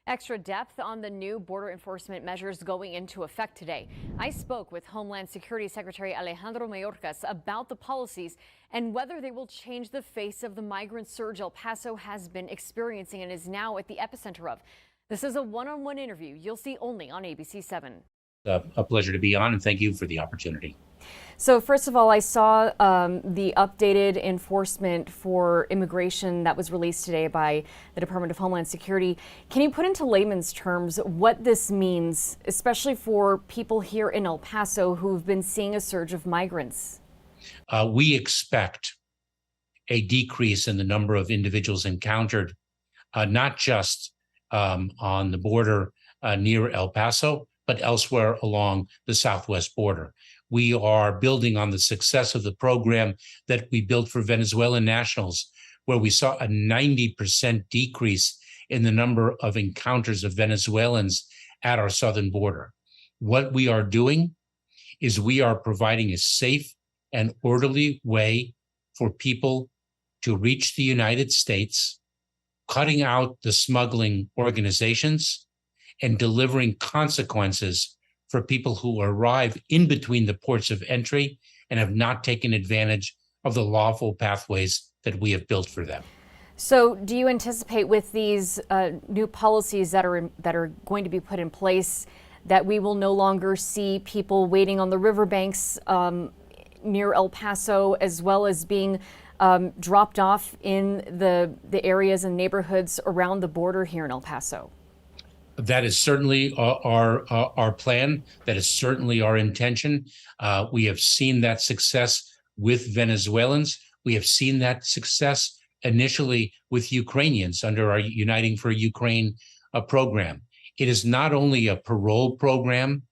Extra depth on the new border enforcement measures going into effect today. I spoke with Homeland Security Secretary Alejandro Mayorkas about the policies and whether they will change the face of the migrant surge El Paso has been experiencing and is now at the epicenter of. This is a one-on-one interview you'll see only on ABC 7. A pleasure to be on, and thank you for the opportunity. So first of all, I saw the updated enforcement for immigration that was released today by the Department of Homeland Security. Can you put into layman's terms what this means, especially for people here in El Paso who've been seeing a surge of migrants? We expect a decrease in the number of individuals encountered, not just on the border near El Paso, but elsewhere along the southwest border. We are building on the success of the program that we built for Venezuelan nationals, where we saw a 90% decrease in the number of encounters of Venezuelans at our southern border. What we are doing is we are providing a safe and orderly way for people to reach the United States, cutting out the smuggling organizations, and delivering consequences for people who arrive in between the ports of entry and have not taken advantage of the lawful pathways that we have built for them. So do you anticipate with these new policies that are going to be put in place that we will no longer see people waiting on the riverbanks near El Paso, as well as being dropped off in the areas and neighborhoods around the border here in El Paso? That is certainly our plan. That is certainly our intention. We have seen that success with Venezuelans. We have seen that success initially with Ukrainians under our Uniting for Ukraine program. It is not only a parole program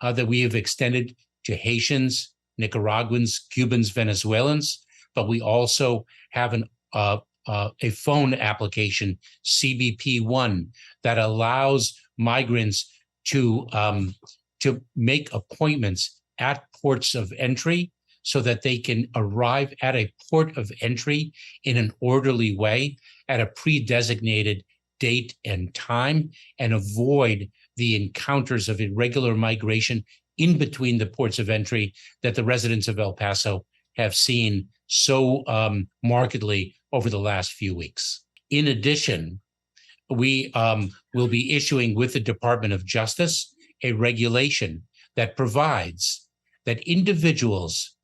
that we have extended to Haitians, Nicaraguans, Cubans, Venezuelans, but we also have a phone application, CBP-1, that allows migrants to make appointments at ports of entry so that they can arrive at a port of entry in an orderly way at a pre-designated date and time, and avoid the encounters of irregular migration in between the ports of entry that the residents of El Paso have seen so markedly over the last few weeks. In addition, we will be issuing with the Department of Justice a regulation that provides that individuals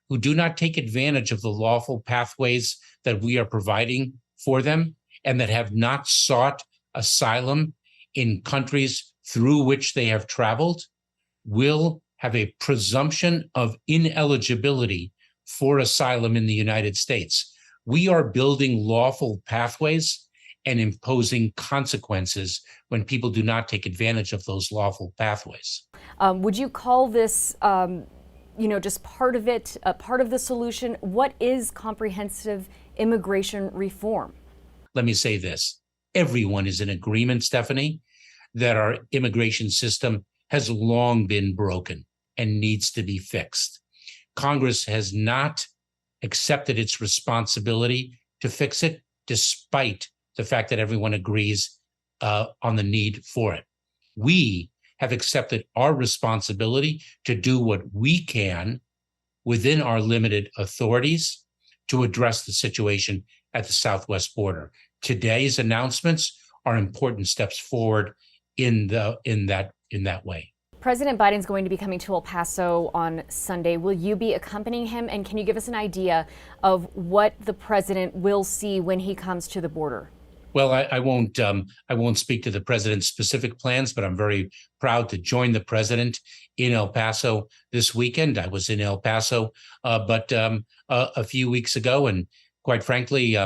who do not take advantage of the lawful pathways that we are providing for them and that have not sought asylum in countries through which they have traveled will have a presumption of ineligibility for asylum in the United States. We are building lawful pathways and imposing consequences when people do not take advantage of those lawful pathways. Would you call this, just part of it, part of the solution? What is comprehensive immigration reform? Let me say this. Everyone is in agreement, Stephanie, that our immigration system has long been broken and needs to be fixed. Congress has not accepted its responsibility to fix it, despite the fact that everyone agrees on the need for it. We have accepted our responsibility to do what we can within our limited authorities to address the situation at the southwest border. Today's announcements are important steps forward in that way. President Biden's going to be coming to El Paso on Sunday. Will you be accompanying him? And can you give us an idea of what the president will see when he comes to the border? Well, I won't speak to the president's specific plans, but I'm very proud to join the president in El Paso this weekend. I was in El Paso but a few weeks ago, and quite frankly,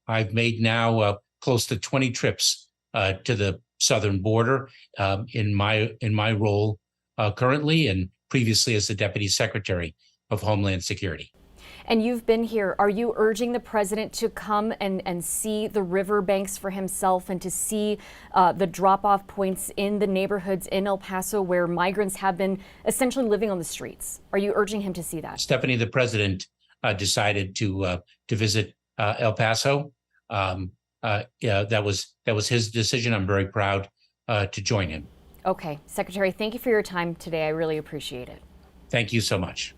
I've made now close to 20 trips to the southern border in my role currently, and previously as the Deputy Secretary of Homeland Security. And you've been here. Are you urging the president to come and see the riverbanks for himself and to see the drop-off points in the neighborhoods in El Paso where migrants have been essentially living on the streets? Are you urging him to see that? Stephanie, the president decided to visit El Paso. That was his decision. I'm very proud to join him. Okay, Secretary, thank you for your time today. I really appreciate it. Thank you so much.